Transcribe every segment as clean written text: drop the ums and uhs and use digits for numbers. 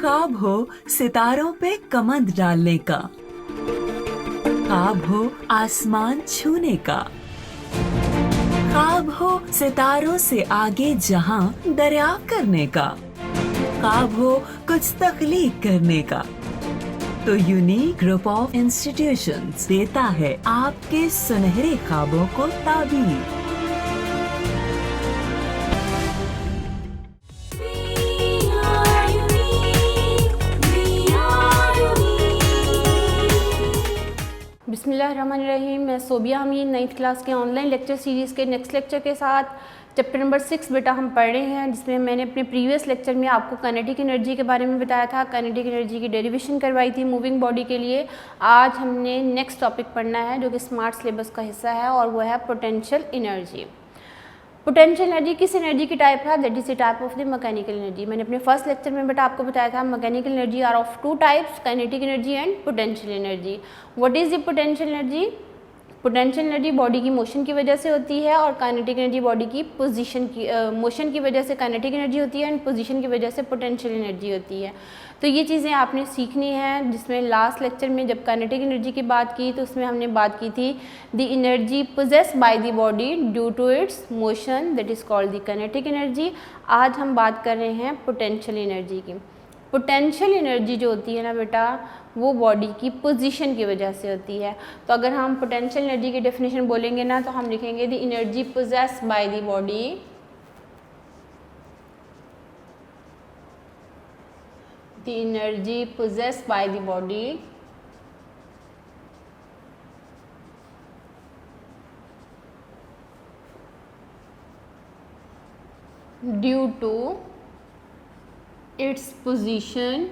ख्वाब हो सितारों पे कमंद डालने का, ख्वाब हो आसमान छूने का, ख्वाब हो सितारों से आगे जहां दरियाफ्त करने का, ख्वाब हो कुछ तख्लीक करने का। तो यूनिक ग्रुप ऑफ इंस्टीट्यूशंस देता है आपके सुनहरे ख्वाबों को ताबीर। बिस्मिल्लाहिर्रहमानिर्रहीम। मैं सोबिया अमीन 9th क्लास के ऑनलाइन लेक्चर सीरीज़ के नेक्स्ट लेक्चर के साथ चैप्टर नंबर 6 बेटा हम पढ़ रहे हैं, जिसमें मैंने अपने प्रीवियस लेक्चर में आपको काइनेटिक एनर्जी के बारे में बताया था, काइनेटिक एनर्जी की डेरिवेशन करवाई थी मूविंग बॉडी के लिए। आज हमने नेक्स्ट टॉपिक पढ़ना है जो कि स्मार्ट सिलेबस का हिस्सा है, और वो है पोटेंशियल एनर्जी। पोटेंशियल एनर्जी किस एनर्जी की टाइप है? That is the type of the mechanical energy. मैंने अपने फर्स्ट लेक्चर में बेटा आपको बताया था mechanical energy are of two types, kinetic energy and potential energy. What is the potential energy? Potential energy body की मोशन की वजह से होती है, और काइनेटिक एनर्जी बॉडी की पोजीशन की मोशन की वजह से काइनेटिक एनर्जी होती है, एंड पोजीशन की वजह से पोटेंशियल एनर्जी होती है। तो ये चीज़ें आपने सीखनी है, जिसमें लास्ट लेक्चर में जब काइनेटिक एनर्जी की बात की तो उसमें हमने बात की थी the energy possessed by the body due to its motion, that is called the kinetic energy. आज हम बात कर रहे हैं पोटेंशियल एनर्जी की। पोटेंशियल एनर्जी जो होती है ना बेटा, वो बॉडी की पोजीशन की वजह से होती है। तो अगर हम पोटेंशियल एनर्जी की डेफिनेशन बोलेंगे ना, तो हम लिखेंगे the energy possessed by the body the energy possessed by the body due to its position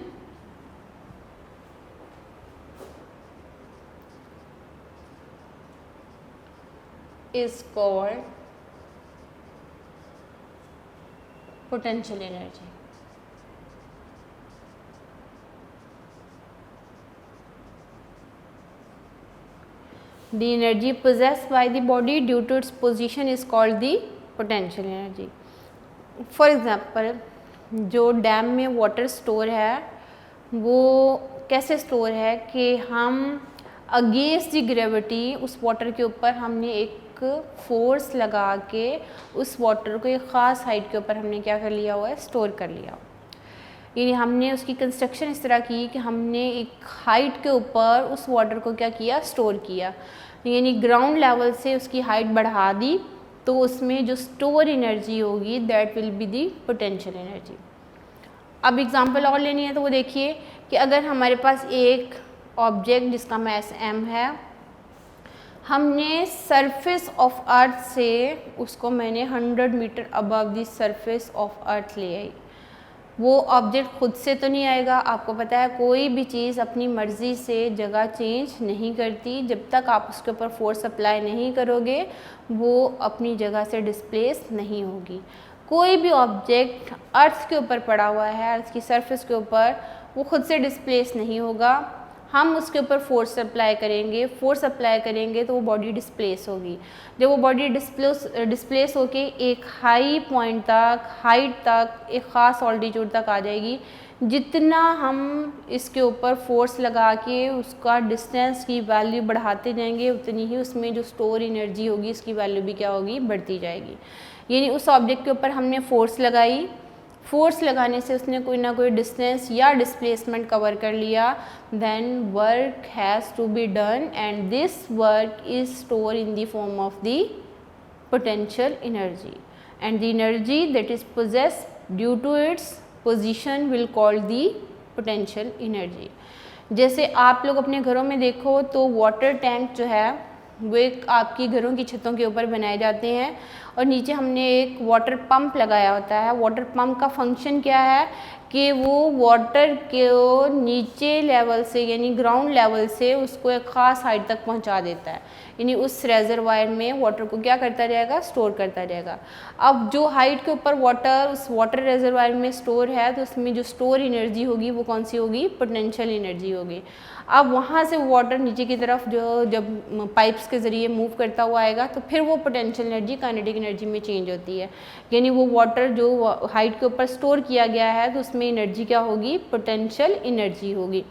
is called potential energy। The energy possessed by the body due to its position is called the potential energy। For example, जो dam में water store है वो कैसे store है कि हम against the gravity उस water के ऊपर हमने एक फोर्स लगा के उस वाटर को एक ख़ास हाइट के ऊपर हमने क्या कर लिया हुआ है, स्टोर कर लिया। यानी हमने उसकी कंस्ट्रक्शन इस तरह की कि हमने एक हाइट के ऊपर उस वाटर को क्या किया, स्टोर किया। यानी ग्राउंड लेवल से उसकी हाइट बढ़ा दी, तो उसमें जो स्टोर एनर्जी होगी that will be the potential energy. अब एग्जांपल और लेनी है तो वो देखिए कि अगर हमारे पास एक ऑब्जेक्ट जिसका मास m है, हमने सरफेस ऑफ अर्थ से उसको मैंने 100 metre above the surface of Earth ले आई। वो ऑब्जेक्ट खुद से तो नहीं आएगा, आपको पता है कोई भी चीज़ अपनी मर्ज़ी से जगह चेंज नहीं करती। जब तक आप उसके ऊपर फोर्स अप्लाई नहीं करोगे वो अपनी जगह से डिस्प्लेस नहीं होगी। कोई भी ऑब्जेक्ट अर्थ के ऊपर पड़ा हुआ है, अर्थ की सरफेस के ऊपर, वो खुद से डिस्प्लेस नहीं होगा। हम उसके ऊपर फोर्स अप्लाई करेंगे तो वो बॉडी डिस्प्लेस होगी। जब वो बॉडी डिस्प्लेस होके एक हाई पॉइंट तक, हाइट तक, एक ख़ास ऑल्टीट्यूड तक आ जाएगी, जितना हम इसके ऊपर फोर्स लगा के उसका डिस्टेंस की वैल्यू बढ़ाते जाएंगे, उतनी ही उसमें जो स्टोर एनर्जी होगी उसकी वैल्यू भी क्या होगी, बढ़ती जाएगी। यानी उस ऑब्जेक्ट के ऊपर हमने फोर्स लगाई, फोर्स लगाने से उसने कोई ना कोई डिस्टेंस या डिस्प्लेसमेंट कवर कर लिया, then work has to be done and this work is store in the form of the potential energy, and the energy that is possessed due to its position will call the potential energy. जैसे आप लोग अपने घरों में देखो तो water tank जो है वो एक आपकी घरों की छतों के ऊपर बनाए जाते हैं, और नीचे हमने एक वाटर पंप लगाया होता है। वाटर पंप का फंक्शन क्या है कि वो वाटर को नीचे लेवल से यानी ग्राउंड लेवल से उसको एक ख़ास हाइट तक पहुंचा देता है। यानी उस रेजरवायर में वाटर को क्या करता जाएगा, स्टोर करता जाएगा। अब जो हाइट के ऊपर वाटर उस वाटर रेजरवायर में स्टोर है, तो उसमें जो स्टोर एनर्जी होगी वो कौन सी होगी, पोटेंशियल एनर्जी होगी। अब वहाँ से वाटर नीचे की तरफ जो जब पाइप्स के ज़रिए मूव करता हुआ आएगा तो फिर वो पोटेंशियल एनर्जी काइनेटिक एनर्जी में चेंज होती है, यानी वो वाटर जो हाइट के ऊपर स्टोर किया गया है तो उसमें एनर्जी क्या होगी, पोटेंशियल एनर्जी होगी।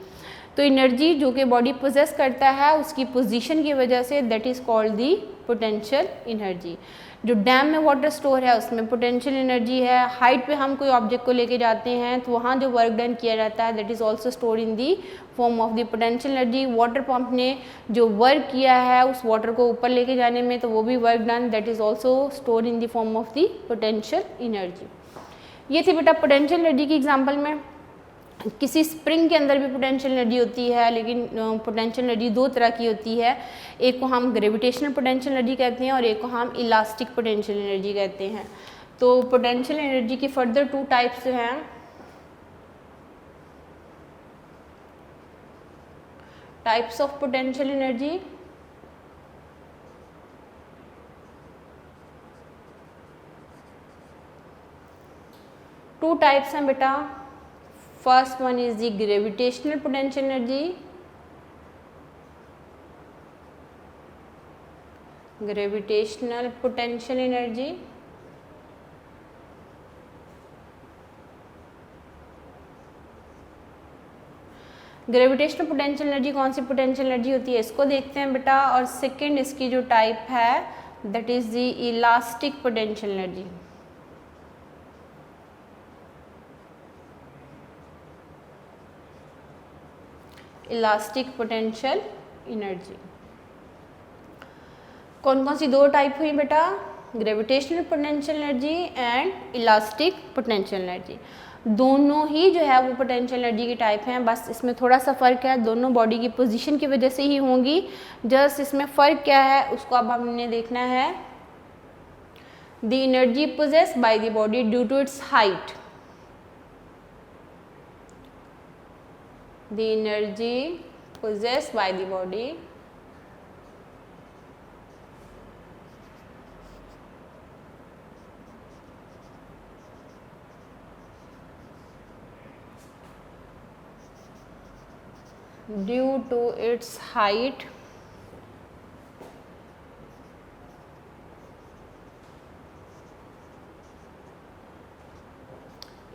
तो एनर्जी जो कि बॉडी पोजेस करता है उसकी पोजीशन की वजह say that is called the potential energy. जो डैम में वाटर स्टोर है उसमें पोटेंशियल एनर्जी है। हाइट पे हम कोई ऑब्जेक्ट को लेके जाते हैं तो वहाँ जो वर्क डन किया जाता है that is also store in the form of the potential energy. Water pump ने जो वर्क किया है उस वाटर को ऊपर लेके जाने में तो वो भी work done that is also store in the form of the potential energy. ये थी बेटा पोटेंशियल एनर्जी की एग्जाम्पल में। किसी स्प्रिंग के अंदर भी पोटेंशियल एनर्जी होती है, लेकिन पोटेंशियल एनर्जी दो तरह की होती है, एक को हम ग्रेविटेशनल पोटेंशियल एनर्जी कहते हैं और एक को हम इलास्टिक पोटेंशियल एनर्जी कहते हैं। तो पोटेंशियल एनर्जी की फर्दर टू टाइप्स हैं। Types of potential energy, two types हैं बेटा। First one is the gravitational potential energy. Gravitational potential energy. Gravitational potential energy कौन सी पोटेंशियल एनर्जी होती है इसको देखते हैं बेटा। और सेकंड इसकी जो टाइप है that is the elastic potential energy. Elastic potential energy कौन कौन सी दो टाइप हुई बेटा, gravitational potential energy and elastic potential energy. दोनों ही जो है वो पोटेंशियल एनर्जी की टाइप हैं, बस इसमें थोड़ा सा फ़र्क है, दोनों बॉडी की पोजीशन की वजह से ही होंगी। जस्ट इसमें फ़र्क क्या है उसको अब हमने देखना है। The energy possessed by the body due to its height, the energy possessed by the body due to its height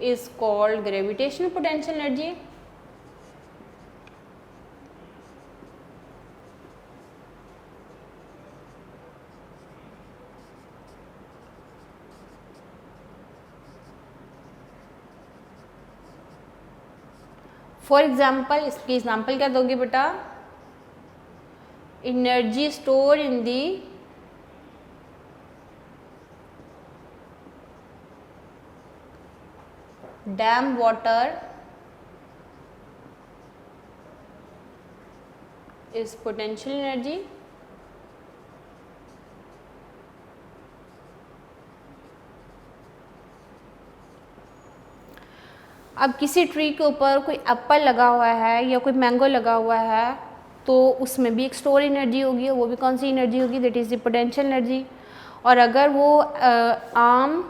is called gravitational potential energy. For example इसकी एग्जाम्पल क्या दोगे बेटा, energy store in the dam water is potential energy. अब किसी tree के ऊपर कोई Apple लगा हुआ है या कोई मैंगो लगा हुआ है तो उसमें भी एक स्टोर एनर्जी होगी, वो भी कौन सी एनर्जी होगी, that is the potential energy. और अगर वो आम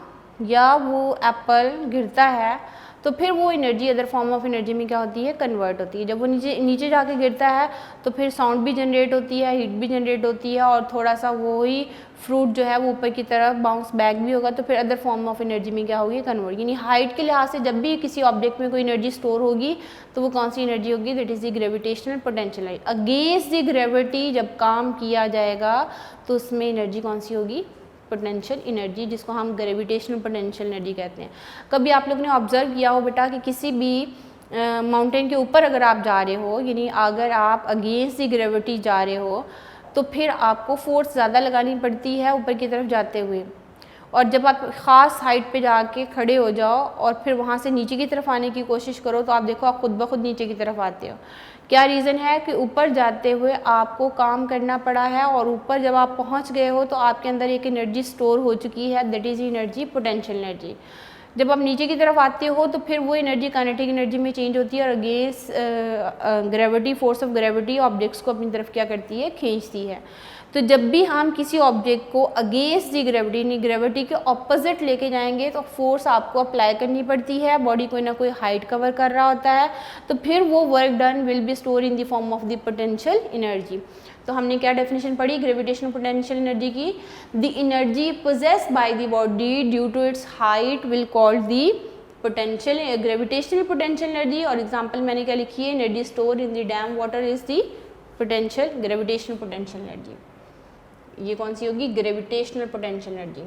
या वो एप्पल गिरता है तो फिर वो energy other form of energy में क्या होती है, कन्वर्ट होती है। जब वो नीचे जाके गिरता है तो फिर साउंड भी जनरेट होती है, हीट भी जनरेट होती है और थोड़ा सा वही फ्रूट जो है वो ऊपर की तरफ बाउंस बैक भी होगा, तो फिर अदर फॉर्म ऑफ एनर्जी में क्या होगी, कन्वर्ट। यानी हाइट के लिहाज से जब भी किसी ऑब्जेक्ट में कोई एनर्जी स्टोर होगी तो वो कौन सी एनर्जी होगी, that is the gravitational potential energy. Against the gravity जब काम किया जाएगा तो उसमें एनर्जी कौन सी होगी, पोटेंशियल एनर्जी, जिसको हम ग्रेविटेशनल पोटेंशियल एनर्जी कहते हैं। कभी आप लोग ने ऑब्जर्व किया हो बेटा कि किसी भी माउंटेन के ऊपर अगर आप जा रहे हो, यानी अगर आप अगेंस्ट द ग्रेविटी जा रहे हो तो फिर आपको फोर्स ज़्यादा लगानी पड़ती है ऊपर की तरफ जाते हुए, और जब आप ख़ास हाइट पे जाके खड़े हो जाओ और फिर वहाँ से नीचे की तरफ आने की कोशिश करो तो आप देखो आप खुद ब खुद नीचे की तरफ आते हो। क्या रीज़न है कि ऊपर जाते हुए आपको काम करना पड़ा है और ऊपर जब आप पहुँच गए हो तो आपके अंदर एक एनर्जी स्टोर हो चुकी है, that is energy potential energy. जब आप नीचे की तरफ आते हो तो फिर वो एनर्जी काइनेटिक एनर्जी में चेंज होती है और against gravity, force of gravity objects को अपनी तरफ क्या करती है, खींचती है। तो जब भी हम किसी ऑब्जेक्ट को अगेंस्ट दी ग्रेविटी, ग्रेविटी के ऑपोजिट लेके जाएंगे तो फोर्स आपको अप्लाई करनी पड़ती है, बॉडी कोई ना कोई हाइट कवर कर रहा होता है, तो फिर वो work done will be store in the form of the potential energy. तो हमने क्या डेफिनेशन पढ़ी ग्रेविटेशनल पोटेंशियल एनर्जी की, the energy possessed by the body due to its height will called the potential gravitational potential energy. और example मैंने क्या लिखी है, energy store in the dam water is the potential gravitational potential energy. ये कौन सी होगी, gravitational potential energy.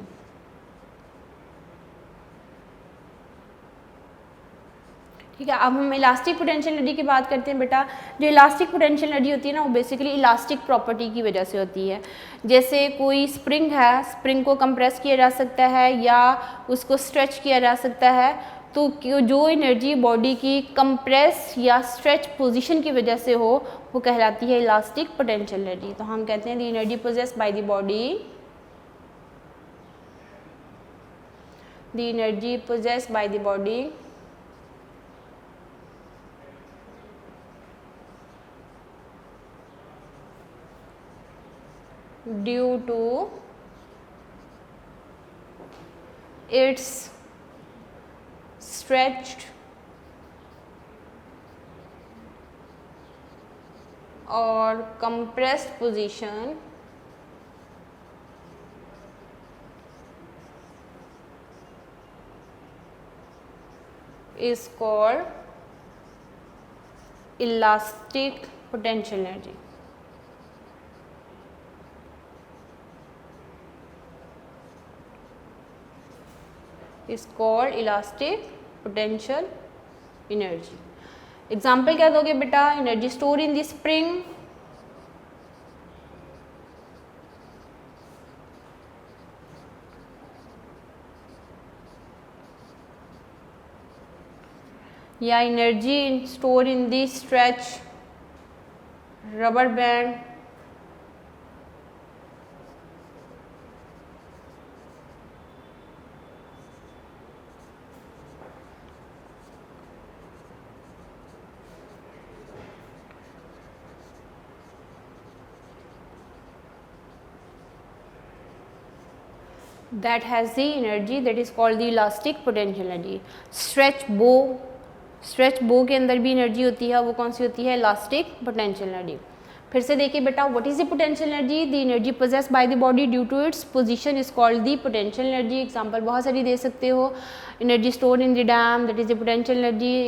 ठीक है, अब हम इलास्टिक पोटेंशियल एनर्जी की बात करते हैं बेटा। जो इलास्टिक पोटेंशियल एनर्जी होती है ना, वो बेसिकली इलास्टिक प्रॉपर्टी की वजह से होती है। जैसे कोई स्प्रिंग है, स्प्रिंग को कंप्रेस किया जा सकता है या उसको स्ट्रेच किया जा सकता है, तो जो एनर्जी बॉडी की कंप्रेस या स्ट्रेच पोजीशन की वजह से हो वो कहलाती है इलास्टिक पोटेंशियल एनर्जी। तो हम कहते हैं the energy possessed by the body, the energy possessed by the body due to its stretched or compressed position is called elastic potential energy। is called elastic potential energy। Example क्या दोगे बेटा, energy store in the spring, या energy store in the stretch rubber band, that has the energy that is called the elastic potential energy। Stretch बो के अंदर भी energy होती है, वो कौन सी होती है, इलास्टिक पोटेंशियल एनर्जी। फिर से देखिए बेटा, what is the potential energy, the energy possessed by the body due to its position is called the potential energy. Example बहुत सारी दे सकते हो, energy store in the dam that is the potential energy,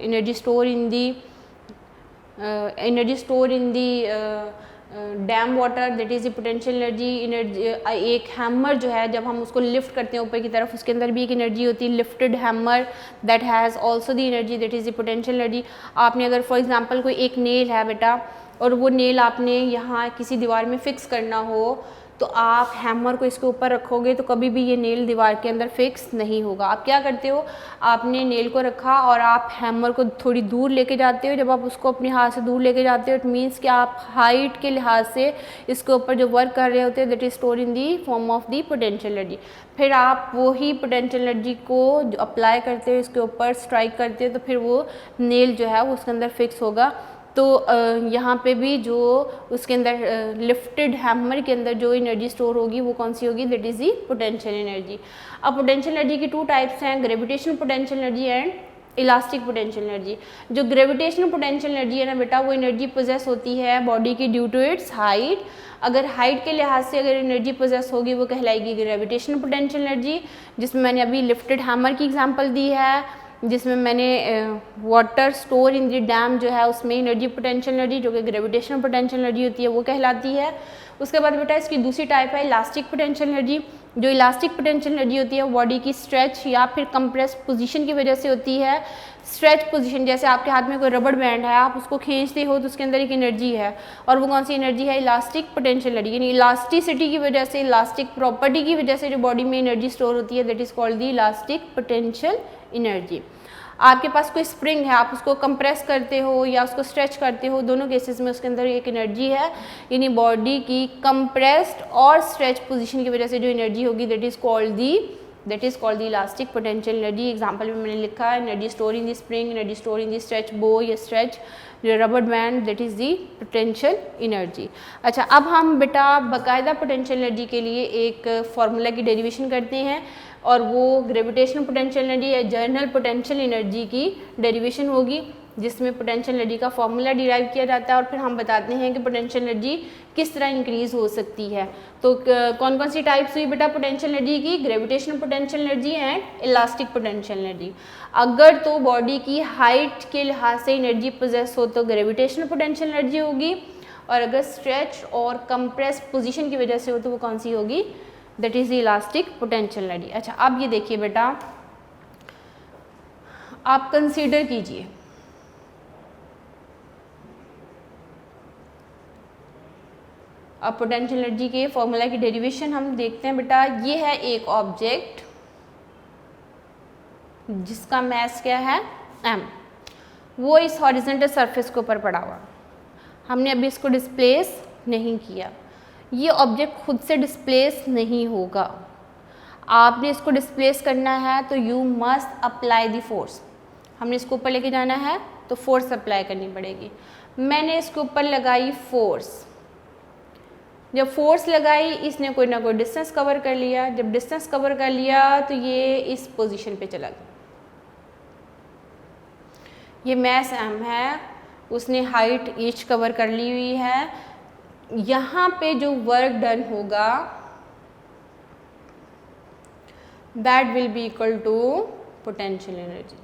energy store in the dam water that is the potential energy. एक hammer जो है जब हम उसको लिफ्ट करते हैं ऊपर की तरफ, उसके अंदर भी एक एनर्जी होती है, lifted hammer that has also the energy that is the potential energy. आपने अगर फॉर एग्जांपल कोई एक नेल है बेटा, और वो नेल आपने यहाँ किसी दीवार में फिक्स करना हो, तो आप हैमर को इसके ऊपर रखोगे तो कभी भी ये नेल दीवार के अंदर फिक्स नहीं होगा। आप क्या करते हो, आपने नेल को रखा और आप हैमर को थोड़ी दूर लेके जाते हो। जब आप उसको अपने हाथ से दूर लेके जाते हो, इट मीन्स कि आप हाइट के लिहाज से इसके ऊपर जो वर्क कर रहे होते हैं that is store in the form of the potential energy. फिर आप वही पोटेंशियल एनर्जी को अप्लाई करते हो, इसके ऊपर स्ट्राइक करते हो, तो फिर वो नेल जो है वो उसके अंदर फिक्स होगा। तो यहाँ पे भी जो उसके अंदर लिफ्टेड हैमर के अंदर जो एनर्जी स्टोर होगी वो कौन सी होगी, that is the potential energy. अब पोटेंशियल एनर्जी की टू टाइप्स हैं, gravitational potential energy and elastic potential energy. जो ग्रेविटेशनल पोटेंशियल एनर्जी है ना बेटा, वो एनर्जी पोजेस होती है बॉडी की ड्यू टू इट्स हाइट। अगर हाइट के लिहाज से अगर एनर्जी पोजेस होगी वो कहलाएगी ग्रेविटेशनल पोटेंशियल एनर्जी, जिसमें मैंने अभी लिफ्टेड हैमर की एग्जांपल दी है, जिसमें मैंने water store in the dam जो है उसमें एनर्जी पोटेंशियल एनर्जी जो कि ग्रेविटेशनल पोटेंशियल एनर्जी होती है वो कहलाती है। उसके बाद बेटा इसकी दूसरी टाइप है इलास्टिक पोटेंशियल एनर्जी। जो इलास्टिक पोटेंशियल एनर्जी होती है वो बॉडी की स्ट्रेच या फिर कंप्रेस पोजीशन की वजह से होती है। स्ट्रेच पोजीशन, जैसे आपके हाथ में कोई रबड़ बैंड है, आप उसको खींचते हो तो उसके अंदर एक एनर्जी है, और वो कौन सी एनर्जी है, इलास्टिक पोटेंशियल एनर्जी। यानी इलास्टिसिटी की वजह से, इलास्टिक प्रॉपर्टी की वजह से जो बॉडी में एनर्जी स्टोर होती है that is called the elastic potential energy. आपके पास कोई स्प्रिंग है, आप उसको कंप्रेस करते हो या उसको स्ट्रेच करते हो, दोनों केसेस में उसके अंदर एक एनर्जी है। यानी बॉडी की कंप्रेस्ड और स्ट्रेच पोजीशन की वजह से जो एनर्जी होगी that is called the elastic potential energy. Example में मैंने लिखा है energy store in the spring, energy store in the stretch बो या stretch rubber band, that is the potential energy. अच्छा, अब हम बेटा बाकायदा पोटेंशियल एनर्जी के लिए एक फार्मूला की डेरिवेशन करते हैं, और वो ग्रेविटेशनल पोटेंशियल एनर्जी या जनरल पोटेंशियल एनर्जी की डेरिवेशन होगी। जिसमें पोटेंशियल एनर्जी का फॉर्मूला डिराइव किया जाता है और फिर हम बताते हैं कि पोटेंशियल एनर्जी किस तरह इंक्रीज़ हो सकती है। तो कौन कौन सी टाइप्स हुई बेटा पोटेंशियल एनर्जी की? Gravitational potential energy and elastic potential energy. अगर तो बॉडी की हाइट के लिहाज से एनर्जी पोजेस हो तो ग्रेविटेशनल पोटेंशियल एनर्जी होगी, और अगर स्ट्रेच और कंप्रेस पोजीशन की वजह से हो तो वो कौन सी होगी? That is the elastic potential energy. अच्छा, अब ये देखिए बेटा, आप कंसीडर कीजिए अब पोटेंशियल एनर्जी के फॉर्मूला की डेरिवेशन हम देखते हैं बेटा। ये है एक ऑब्जेक्ट जिसका मास क्या है? m। वो इस हॉरिजॉन्टल सरफेस के ऊपर पड़ा हुआ, हमने अभी इसको डिस्प्लेस नहीं किया। ये ऑब्जेक्ट खुद से डिस्प्लेस नहीं होगा, आपने इसको डिस्प्लेस करना है तो you must apply the force. हमने इसको ऊपर लेके जाना है तो फोर्स अप्लाई करनी पड़ेगी। मैंने इसके ऊपर लगाई फोर्स, जब फोर्स लगाई इसने कोई ना कोई डिस्टेंस कवर कर लिया, जब डिस्टेंस कवर कर लिया तो ये इस पोजीशन पे चला गया। ये मास m है, उसने हाइट h कवर कर ली हुई है। यहाँ पे जो वर्क डन होगा that will be equal to potential energy.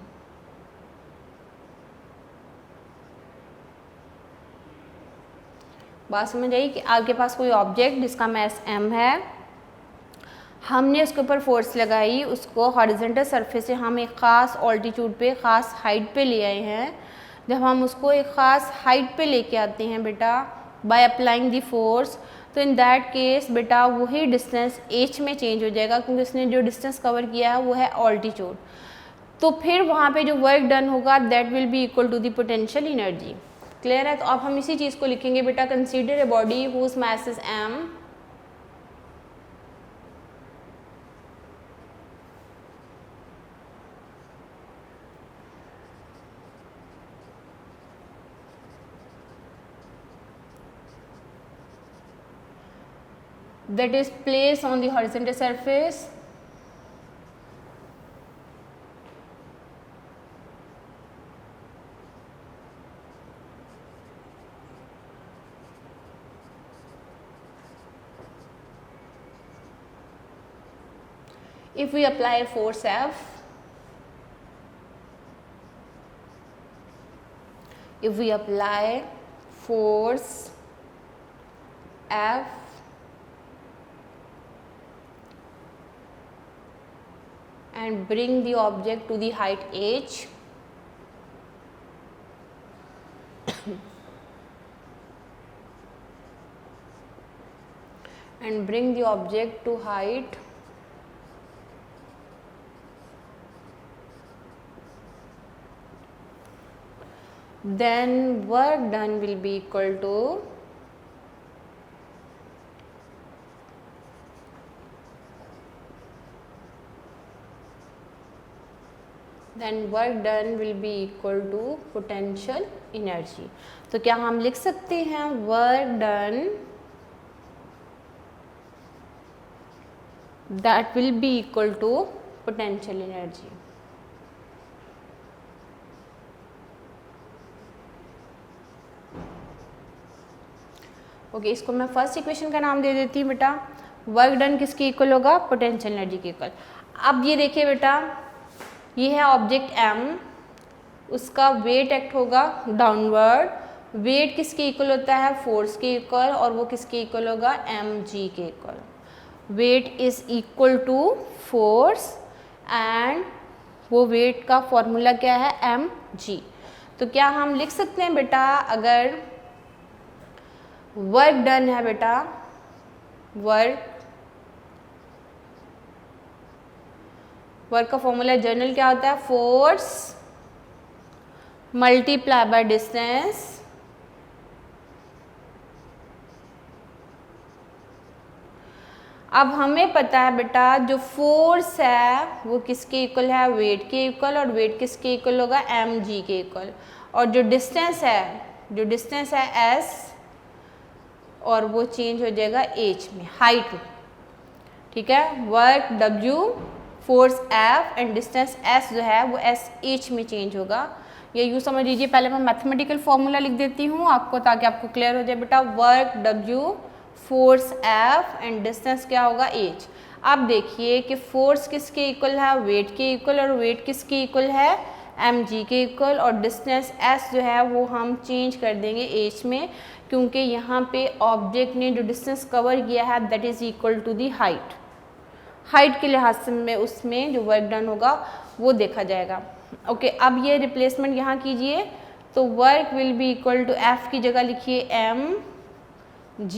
बात समझ आई कि आपके पास कोई ऑब्जेक्ट जिसका मास m है, हमने उसके ऊपर फोर्स लगाई, उसको हॉरिजॉन्टल सरफेस से हम एक ख़ास ऑल्टीट्यूड पे ख़ास हाइट पे ले आए हैं। जब हम उसको एक ख़ास हाइट पे लेके आते हैं बेटा बाय अप्लाइंग दी फोर्स, तो इन दैट केस बेटा वही डिस्टेंस h में चेंज हो जाएगा, क्योंकि उसने जो डिस्टेंस कवर किया है वो है ऑल्टीट्यूड। तो फिर वहाँ पे जो वर्क डन होगा that will be equal to the potential energy. Clear है? तो अब हम इसी चीज़ को लिखेंगे बेटा, consider a body whose mass is m, that is placed on the horizontal surface if we apply force F, if we apply force F and bring the object to the height h, and bring the object to height then work done will be equal to potential energy. तो क्या हम लिख सकते हैं work done that will be equal to potential energy. Okay, इसको मैं first equation का नाम दे देती हूँ बेटा। वर्क डन किसके इक्वल होगा? पोटेंशियल एनर्जी के इक्वल। अब ये देखिए बेटा, ये है ऑब्जेक्ट m, उसका वेट एक्ट होगा डाउनवर्ड। वेट किसके इक्वल होता है? फोर्स के इक्वल, और वो किसके इक्वल होगा? mg के equal. Weight is equal to force and वो वेट का फॉर्मूला क्या है? mg। तो क्या हम लिख सकते हैं बेटा, अगर वर्क डन है बेटा, वर्क का फॉर्मूला जनरल क्या होता है? फोर्स मल्टीप्लाई बाय डिस्टेंस अब हमें पता है बेटा जो फोर्स है वो किसके इक्वल है? वेट के इक्वल, और वेट किसके इक्वल होगा? mg के इक्वल। और जो डिस्टेंस है s, और वो चेंज हो जाएगा h में, हाइट में। ठीक है, work w, force F and distance s जो है वो s h में चेंज होगा। या यूँ समझ लीजिए, पहले मैं मैथमेटिकल फॉर्मूला लिख देती हूँ आपको, ताकि आपको क्लियर हो जाए बेटा। Work W, force F and distance क्या होगा h। अब देखिए कि फोर्स किसके इक्वल है, वेट के इक्वल, और वेट किसके इक्वल है, mg के इक्वल, और डिस्टेंस s जो है वो हम चेंज कर देंगे h में, क्योंकि यहाँ पे ऑब्जेक्ट ने जो डिस्टेंस कवर किया है that is equal to the height. Height के लिहाज से में उसमें जो वर्क डन होगा वो देखा जाएगा। ओके, अब ये रिप्लेसमेंट यहाँ कीजिए, तो work will be equal to F की जगह लिखिए mg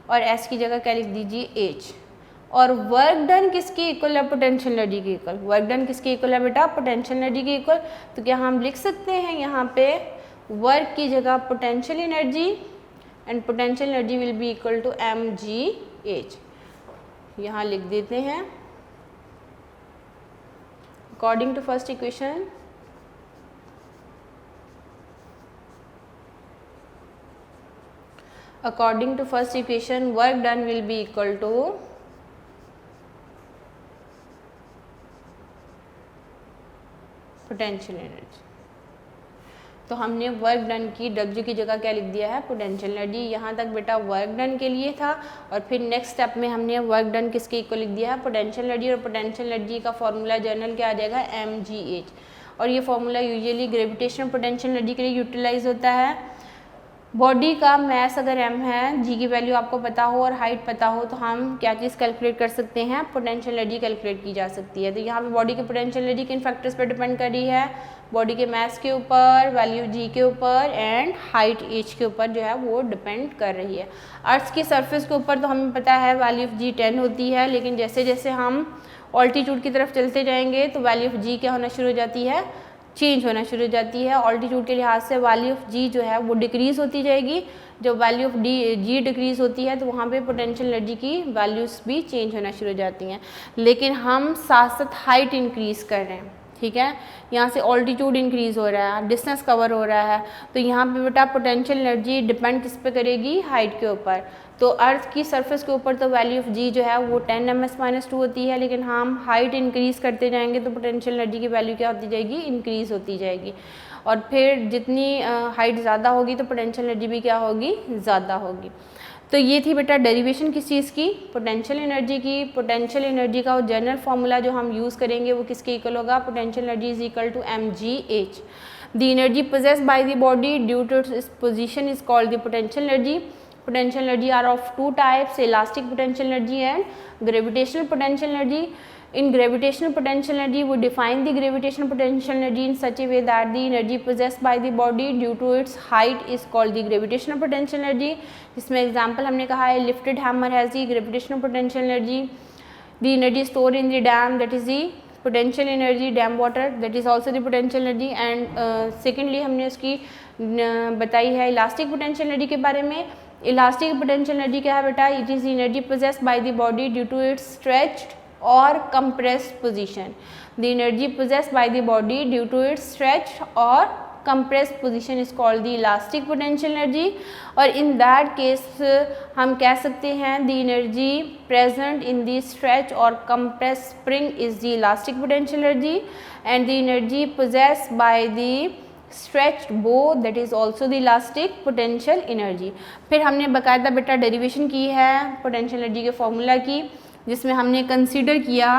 और s की जगह क्या लिख दीजिए h। और वर्क डन किसकी इक्वल है, पोटेंशियल एनर्जी की इक्वल। वर्क डन किसकी इक्वल है बेटा, पोटेंशियल एनर्जी की इक्वल। तो क्या हम लिख सकते हैं यहाँ पे वर्क की जगह potential energy, and potential energy will be equal to mgh। यहाँ लिख देते हैं according to first equation work done will be equal to potential energy. तो हमने वर्क डन की W की जगह क्या लिख दिया है, पोटेंशियल एनर्जी। यहाँ तक बेटा वर्क डन के लिए था, और फिर नेक्स्ट स्टेप में हमने वर्क डन किसके इक्वल लिख दिया है, पोटेंशियल एनर्जी। और पोटेंशियल एनर्जी का फॉर्मूला जनरल क्या आ जाएगा, mgh। और ये formula usually gravitational potential energy के लिए यूटिलाइज होता है। बॉडी का मैस अगर m है, g की वैल्यू आपको पता हो और हाइट पता हो, तो हम क्या चीज़ कैलकुलेट कर सकते हैं, पोटेंशियल एनर्जी कैलकुलेट की जा सकती है। तो यहाँ पे बॉडी की पोटेंशियल एनर्जी किन फैक्टर्स पर डिपेंड कर रही है, बॉडी के मैस के ऊपर, वैल्यू g के ऊपर, एंड हाइट h के ऊपर जो है वो डिपेंड कर रही है। अर्थ की सरफेस के ऊपर तो हमें पता है वैल्यू ऑफ g 10 होती है, लेकिन जैसे जैसे हम ऑल्टीट्यूड की तरफ चलते जाएंगे तो वैल्यू ऑफ g क्या होना शुरू हो जाती है, चेंज होना शुरू हो जाती है। ऑल्टीट्यूड के लिहाज से वैल्यू ऑफ g जो है वो डिक्रीज होती जाएगी। जब वैल्यू ऑफ g डिक्रीज होती है तो वहाँ पे पोटेंशियल एनर्जी की वैल्यूज़ भी चेंज होना शुरू हो जाती हैं। लेकिन हम साथ साथ हाइट इंक्रीज़ कर रहे हैं, ठीक है, यहाँ से ऑल्टीट्यूड इंक्रीज़ हो रहा है, डिस्टेंस कवर हो रहा है, तो यहाँ पे बेटा पोटेंशियल एनर्जी डिपेंड किस पे करेगी, हाइट के ऊपर। तो अर्थ की सरफेस के ऊपर तो वैल्यू ऑफ जी जो है वो 10 ms-2 होती है, लेकिन हम हाइट इंक्रीज़ करते जाएंगे तो पोटेंशियल एनर्जी की वैल्यू क्या होती जाएगी, इंक्रीज़ होती जाएगी। और फिर जितनी हाइट ज़्यादा होगी तो पोटेंशियल एनर्जी भी क्या होगी, ज़्यादा होगी। तो ये थी बेटा डेरिवेशन किस चीज़ की, पोटेंशियल एनर्जी की। पोटेंशियल एनर्जी का जनरल फार्मूला जो हम यूज़ करेंगे वो किसके इक्वल होगा, potential energy is equal to mgh। The energy possessed by the body due to its position is called the potential energy. Potential energy are of two types, elastic potential energy and gravitational potential energy. In gravitational potential energy, we define the gravitational potential energy in such a way that the energy possessed by the body due to its height is called the gravitational potential energy. इसमें example हमने कहा है lifted hammer has the gravitational potential energy. The energy stored in the dam, that is the potential energy, dam water, that is also the potential energy. And secondly हमने उसकी बताई है elastic potential energy के बारे में। Elastic potential energy क्या है बेटा, it is energy possessed by the body due to its stretched or compressed position. The energy possessed by the body due to its stretched or compressed position is called the elastic potential energy. और in that case हम कह सकते हैं the energy present in the stretch or compressed spring is the elastic potential energy, and the energy possessed by the stretched bow, that is also the elastic potential energy. फिर हमने बाकायदा बेटा derivation की है पोटेंशियल एनर्जी के formula की, जिसमें हमने कंसीडर किया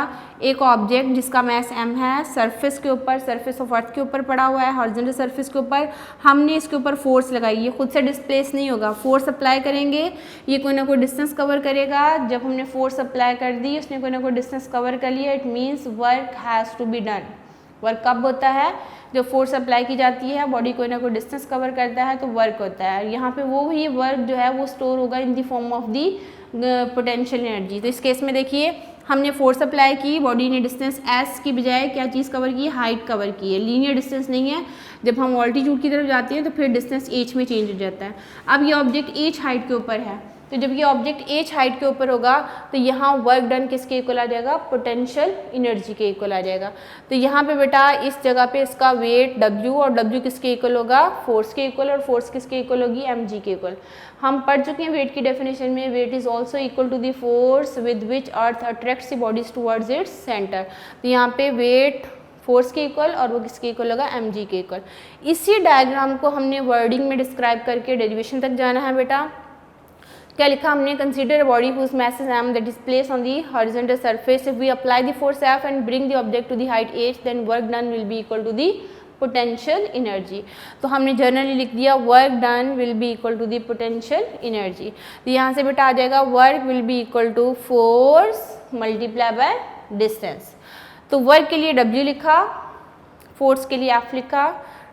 एक ऑब्जेक्ट जिसका मैस m है, सरफेस के ऊपर, सरफेस ऑफ अर्थ के ऊपर पड़ा हुआ है, हॉरिजॉन्टल सरफेस के ऊपर। हमने इसके ऊपर फोर्स लगाई, ये खुद से डिस्प्लेस नहीं होगा, फोर्स अप्लाई करेंगे, ये कोई ना कोई डिस्टेंस कवर करेगा। जब हमने फोर्स अप्लाई कर दी, उसने कोई ना कोई डिस्टेंस कवर कर लिया, it means work has to be done. Work कब होता है, जब फोर्स अप्लाई की जाती है, बॉडी कोई ना कोई डिस्टेंस कवर करता है तो वर्क होता है। यहाँ पे वो ही वर्क जो है वो स्टोर होगा इन the form of the potential energy. तो इस केस में देखिए हमने फोर्स अप्लाई की, बॉडी ने डिस्टेंस s की बजाय क्या चीज़ कवर की है, हाइट कवर की है, लीनियर डिस्टेंस नहीं है। जब हम ऑल्टीट्यूड की तरफ जाते हैं तो फिर डिस्टेंस h में चेंज हो जाता है। अब ये ऑब्जेक्ट h हाइट के ऊपर है, तो जब ये ऑब्जेक्ट h हाइट के ऊपर होगा तो यहाँ वर्क डन किसके इक्वल आ जाएगा, पोटेंशियल एनर्जी के इक्वल आ जाएगा। तो यहाँ पे बेटा इस जगह पे इसका वेट w, और w किसके इक्वल होगा, फोर्स के इक्वल, और फोर्स किसके इक्वल होगी, mg के इक्वल। हम पढ़ चुके हैं वेट की डेफिनेशन में, weight is also equal to the force with which earth attracts the bodies towards its centre. तो यहाँ पे वेट फोर्स के इक्वल, और वो किसके इक्वल होगा, mg के इक्वल। इसी डायग्राम को हमने वर्डिंग में डिस्क्राइब करके डेरिवेशन तक जाना है बेटा। क्या लिखा हमने, consider a body whose mass is m that is placed on the horizontal surface, if we apply the force F and bring the object to the height h, then work done will be equal to the potential energy. तो हमने generally लिख दिया work done will be equal to the potential energy. तो यहाँ से बेटा आ जाएगा work will be equal to force multiply by distance. तो वर्क के लिए W लिखा, फोर्स के लिए F लिखा,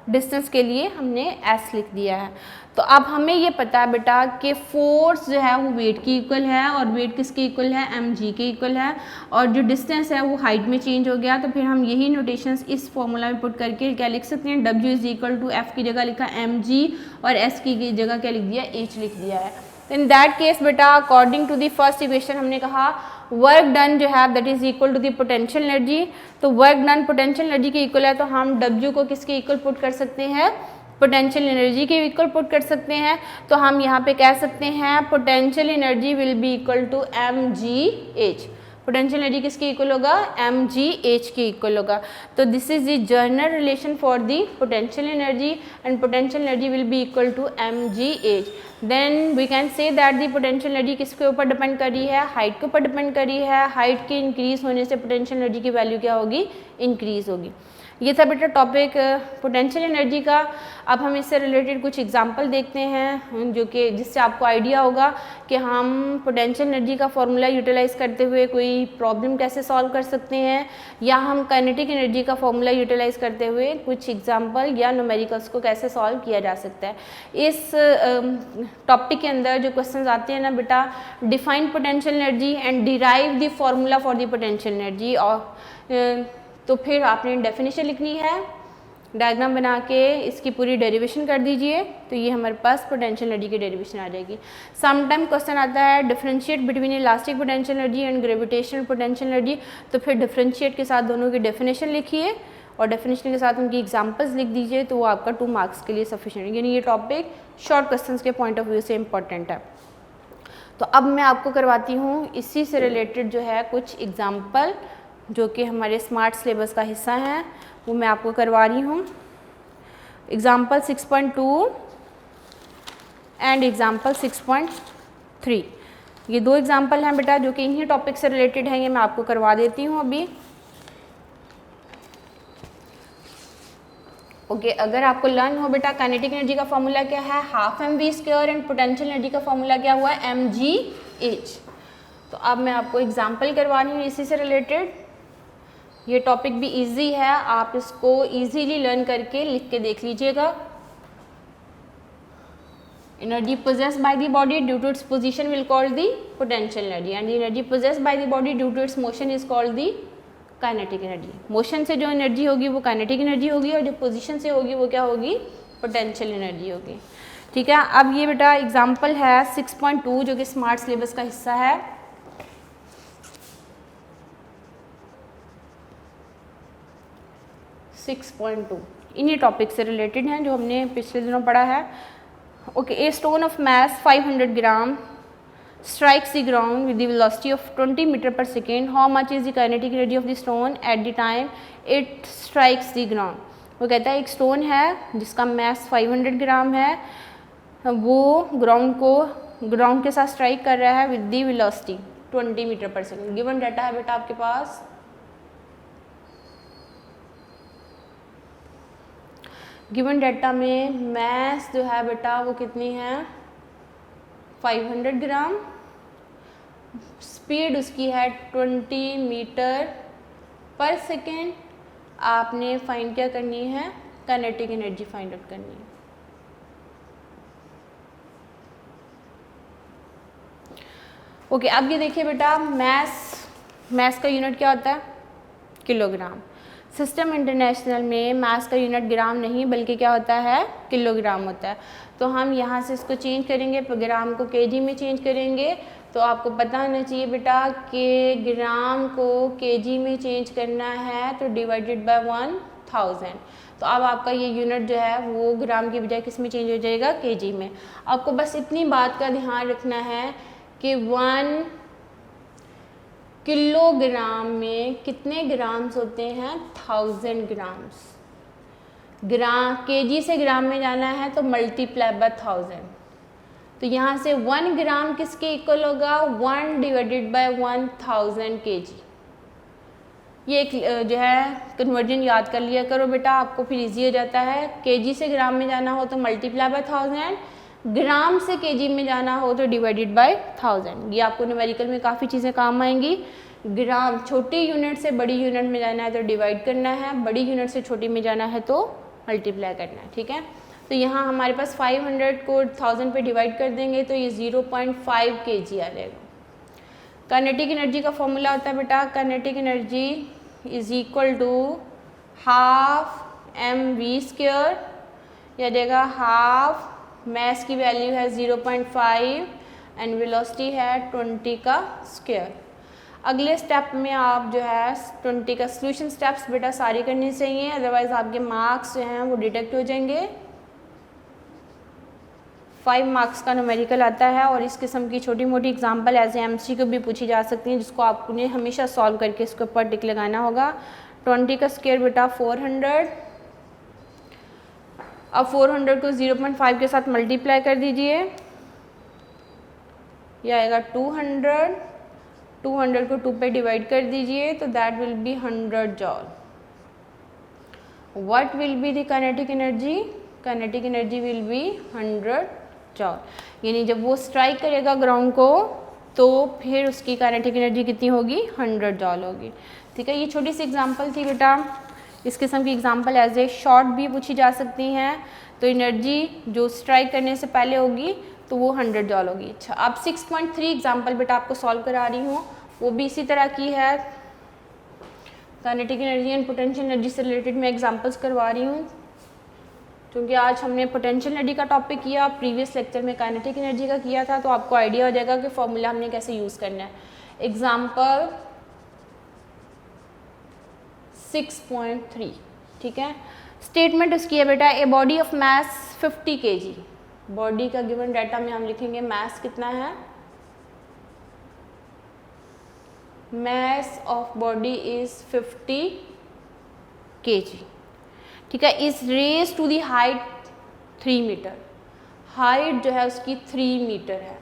डिस्टेंस के लिए हमने S लिख दिया है। तो अब हमें ये पता है बेटा कि फोर्स जो है वो वेट की इक्वल है, और वेट किसके इक्वल है, mg के इक्वल है, और जो डिस्टेंस है वो हाइट में चेंज हो गया। तो फिर हम यही नोटेशंस इस फॉर्मूला में पुट करके क्या लिख सकते हैं, W is equal to F की जगह लिखा mg, और S की जगह क्या लिख दिया, h लिख दिया है। तो इन दैट केस बेटा according to the first equation हमने कहा वर्क डन जो है that is equal to the potential energy. तो वर्क डन पोटेंशियल एनर्जी के इक्वल है, तो हम W को किसके इक्वल पुट कर सकते हैं, पोटेंशियल एनर्जी के इक्वल पुट कर सकते हैं। तो हम यहाँ पे कह सकते हैं potential energy will be equal to mgh। Potential energy किसके इक्वल होगा, mgh के इक्वल होगा। तो this is the general relation for the potential energy, and potential energy will be equal to mgh। Then we can say that the potential energy किसके ऊपर depend कर रही है, हाइट के ऊपर डिपेंड कर रही है। हाइट के इंक्रीज होने से पोटेंशियल एनर्जी की वैल्यू क्या होगी, इंक्रीज होगी। ये था बेटा टॉपिक पोटेंशियल एनर्जी का। अब हम इससे रिलेटेड कुछ एग्जांपल देखते हैं जो कि जिससे आपको आइडिया होगा कि हम पोटेंशियल एनर्जी का फॉर्मूला यूटिलाइज करते हुए कोई प्रॉब्लम कैसे सॉल्व कर सकते हैं, या हम काइनेटिक एनर्जी का फॉर्मूला यूटिलाइज करते हुए कुछ एग्जांपल या न्यूमेरिकल्स को कैसे सॉल्व किया जा सकता है। इस टॉपिक के अंदर जो क्वेश्चंस आते हैं ना बेटा, define potential energy and derive the formula for the potential energy, और तो फिर आपने डेफिनेशन लिखनी है, डायग्राम बना के इसकी पूरी डेरिवेशन कर दीजिए, तो ये हमारे पास पोटेंशियल एनर्जी की डेरिवेशन आ जाएगी। समटाइम क्वेश्चन आता है differentiate between elastic potential energy and gravitational potential energy, तो फिर डिफरेंशिएट के साथ दोनों की डेफिनेशन लिखिए और डेफिनेशन के साथ उनकी एग्जांपल्स लिख दीजिए, तो वो आपका 2 मार्क्स के लिए सफिशिएंट है। यानी ये टॉपिक शॉर्ट क्वेश्चन के पॉइंट ऑफ व्यू से इम्पॉर्टेंट है। तो अब मैं आपको करवाती हूँ इसी से रिलेटेड जो है कुछ एग्जाम्पल जो कि हमारे स्मार्ट सिलेबस का हिस्सा हैं, वो मैं आपको करवा रही हूँ। एग्जाम्पल 6.2 एंड एग्जाम्पल 6.3, ये 2 एग्जाम्पल हैं बेटा जो कि इन्हीं टॉपिक से रिलेटेड हैं, ये मैं आपको करवा देती हूँ अभी। ओके, अगर आपको लर्न हो बेटा काइनेटिक एनर्जी का फॉर्मूला क्या है, half mv² and potential energy का फॉर्मूला क्या हुआ, mgh। तो अब मैं आपको एग्जाम्पल करवा रही हूँ इसी से रिलेटेड। ये टॉपिक भी इजी है, आप इसको इजीली लर्न करके लिख के देख लीजिएगा। Energy possessed by the body due to its position will called the potential energy, and the energy possessed by the body due to its motion is called the kinetic energy। Motion से जो energy होगी वो kinetic energy होगी, और जो position से होगी वो क्या होगी, पोटेंशियल एनर्जी होगी। ठीक है, अब ये बेटा एग्जाम्पल है 6.2 जो कि स्मार्ट सिलेबस का हिस्सा है। इन्हीं टॉपिक से रिलेटेड हैं जो हमने पिछले दिनों पढ़ा है। Okay, a stone of mass 500 gram strikes the ground with the velocity of 20 meter per second. How much is the kinetic energy of the stone at the time it strikes the ground? वो कहता है एक stone है जिसका mess 500 ग्राम है, वो ground के साथ स्ट्राइक कर रहा है विद दी वेलोसिटी 20 मीटर पर सेकेंड। गिवन डाटा है बेटा आपके पास, गिवन डाटा में मैस जो है बेटा वो कितनी है, 500 ग्राम, स्पीड उसकी है 20 मीटर पर सेकेंड। आपने फाइंड क्या करनी है, काइनेटिक एनर्जी फाइंड आउट करनी है। ओके, अब ये देखिए बेटा मैस का यूनिट क्या होता है, किलोग्राम। सिस्टम इंटरनेशनल में मास का यूनिट ग्राम नहीं बल्कि क्या होता है, किलोग्राम होता है। तो हम यहाँ से इसको चेंज करेंगे, ग्राम को केजी में चेंज करेंगे। तो आपको पता होना चाहिए बेटा कि ग्राम को केजी में चेंज करना है तो डिवाइडेड बाय 1000। तो अब आपका ये यूनिट जो है वो ग्राम की बजाय किस में चेंज हो जाएगा, केजी में। आपको बस इतनी बात का ध्यान रखना है कि 1 किलोग्राम में कितने ग्राम्स होते हैं? 1000 ग्राम्स। ग्राम, केजी से ग्राम में जाना है तो मल्टीप्लाई बाय 1000। तो यहाँ से 1 ग्राम किसके इक्वल होगा? 1 डिवाइडेड बाय 1000 केजी। ये एक जो है कन्वर्जन याद कर लिया करो बेटा, आपको फिर इजी हो जाता है। केजी से ग्राम में जाना हो तो मल्टीप्लाई बाय 1000, ग्राम से केजी में जाना हो तो डिवाइडेड बाय 1000। ये आपको न्यूमेरिकल में काफ़ी चीज़ें काम आएंगी। ग्राम, छोटी यूनिट से बड़ी यूनिट में जाना है तो डिवाइड करना है, बड़ी यूनिट से छोटी में जाना है तो मल्टीप्लाई करना है, ठीक है। तो यहाँ हमारे पास 500 को 1000 पे डिवाइड कर देंगे तो ये 0.5 kg आ जाएगा। काइनेटिक एनर्जी का फॉर्मूला होता है बेटा, kinetic energy is equal to half mv², या देगा हाफ मैस की वैल्यू है 0.5 एंड वेलोसिटी है 20 का स्क्वायर। अगले स्टेप में आप जो है 20 का सोल्यूशन स्टेप्स बेटा सारे करने चाहिए, अदरवाइज आपके मार्क्स जो हैं वो डिडक्ट हो जाएंगे। 5 मार्क्स का न्यूमेरिकल आता है और इस किस्म की छोटी मोटी एग्जांपल एज MCQ भी पूछी जा सकती हैं, जिसको आपने हमेशा सॉल्व करके इसके ऊपर टिक लगाना होगा। 20 का स्क्वायर बेटा 400, अब 400 को 0.5 के साथ मल्टीप्लाई कर दीजिए, यह आएगा 200, 200 को 2 पे डिवाइड कर दीजिए तो that will B 100 जॉल। What will be the kinetic energy? Kinetic energy will B 100 जॉल। यानी जब वो स्ट्राइक करेगा ग्राउंड को तो फिर उसकी काइनेटिक एनर्जी कितनी होगी? 100 जॉल होगी, ठीक है। ये छोटी सी एग्जांपल थी बेटा। इस किस्म की एग्जांपल एज ए शॉर्ट भी पूछी जा सकती हैं। तो एनर्जी जो स्ट्राइक करने से पहले होगी तो वो 100 जॉल होगी। अच्छा, अब 6.3 एग्जाम्पल बेटा आपको सॉल्व करा रही हूँ, वो भी इसी तरह की है। Kinetic energy and potential energy से रिलेटेड मैं एग्जांपल्स करवा रही हूँ, क्योंकि आज हमने पोटेंशियल एनर्जी का टॉपिक किया, प्रीवियस लेक्चर में काइनेटिक एनर्जी का किया था, तो आपको आइडिया हो जाएगा कि फॉर्मूला हमने कैसे यूज़ करना है। एग्जाम्पल 6.3, ठीक है। स्टेटमेंट उसकी है बेटा, a body of mass 50 kg। Body का गिवन डाटा में हम लिखेंगे मास कितना है, mass of body is 50 kg, ठीक है। Is raise to the height 3 metre, height जो है उसकी 3 मीटर है।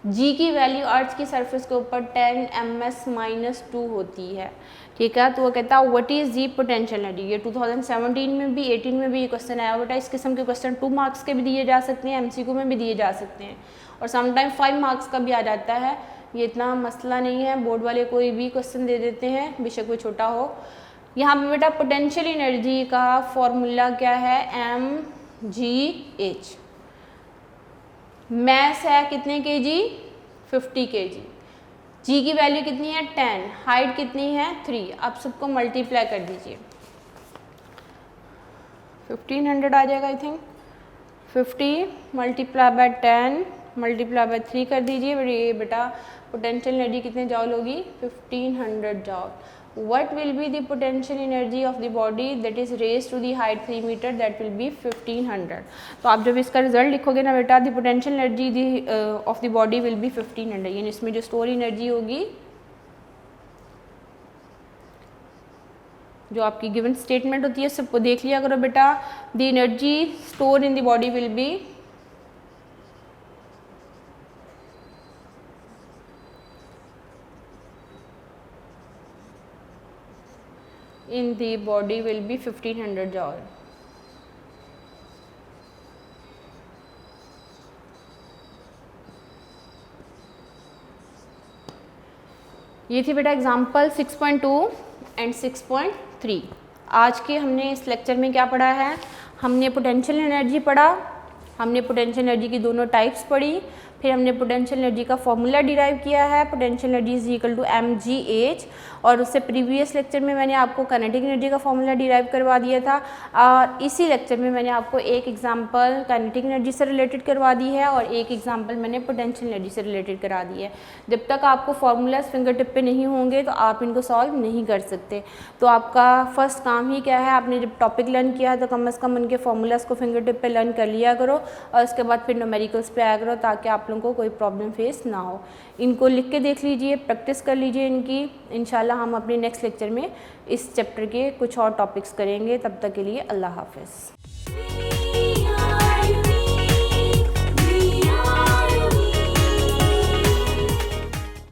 जी की वैल्यू अर्थ की सरफेस के ऊपर 10 ms-2 होती है, ठीक है। तो वो कहता है व्हाट इज जी पोटेंशियल एनर्जी। ये 2017 में भी 18 में भी ये क्वेश्चन आया बेटा। इस किस्म के क्वेश्चन 2 मार्क्स के भी दिए जा सकते हैं, MCQ में भी दिए जा सकते हैं, और समटाइम 5 मार्क्स का भी आ जाता है। ये इतना मसला नहीं है, बोर्ड वाले कोई भी क्वेश्चन दे देते हैं, बेशक वो छोटा हो। यहाँ पे बेटा पोटेंशियल एनर्जी का फॉर्मूला क्या है, mgh। मैस है कितने kg, 50 kg। जी की वैल्यू कितनी है 10, हाइट कितनी है 3। आप सबको मल्टीप्लाई कर दीजिए, 1500 आ जाएगा I think. 50 multiply by 10 multiply by 3 कर दीजिए। ये बेटा पोटेंशियल एनर्जी कितने जॉल होगी, 1500 जॉल। What will be the potential energy of the body that is raised to the height 3 meter? That will be 1500। तो आप जब इसका रिजल्ट लिखोगे ना बेटा, the potential energy of the body will be 1500। यानी इसमें जो स्टोर एनर्जी होगी, जो आपकी गिवन स्टेटमेंट होती है सबको देख लिया करो बेटा। the energy stored in the body will be in the body will be 1500 joule। ये थी बेटा एग्जाम्पल 6.2 एंड 6.3। आज के हमने इस लेक्चर में क्या पढ़ा है, हमने पोटेंशियल एनर्जी पढ़ा, हमने पोटेंशियल एनर्जी की दोनों टाइप्स पढ़ी, फिर हमने पोटेंशियल एनर्जी का फॉर्मूला डिराइव किया है, potential energy is equal to mgh। और उससे प्रीवियस लेक्चर में मैंने आपको काइनेटिक एनर्जी का फॉर्मूला डिराइव करवा दिया था, और इसी लेक्चर में मैंने आपको एक एग्जांपल काइनेटिक एनर्जी से रिलेटेड करवा दी है और एक एग्जांपल मैंने पोटेंशियल एनर्जी से रिलेटेड करा दी है। जब तक आपको फार्मूलाज फिंगर टिप पे नहीं होंगे तो आप इनको सॉल्व नहीं कर सकते। तो आपका फर्स्ट काम ही क्या है, आपने जब टॉपिक लर्न किया है तो कम से कम उनके फार्मूलाज को फिंगर टिप पे लर्न कर लिया करो, और उसके बाद फिर न्यूमेरिकल्स पे आया करो, ताकि आप वालों को कोई प्रॉब्लम फेस ना हो। इनको लिख के देख लीजिए, प्रैक्टिस कर लीजिए इनकी। इंशाल्लाह हम अपने नेक्स्ट लेक्चर में इस चैप्टर के कुछ और टॉपिक्स करेंगे। तब तक के लिए अल्लाह हाफ़िज़।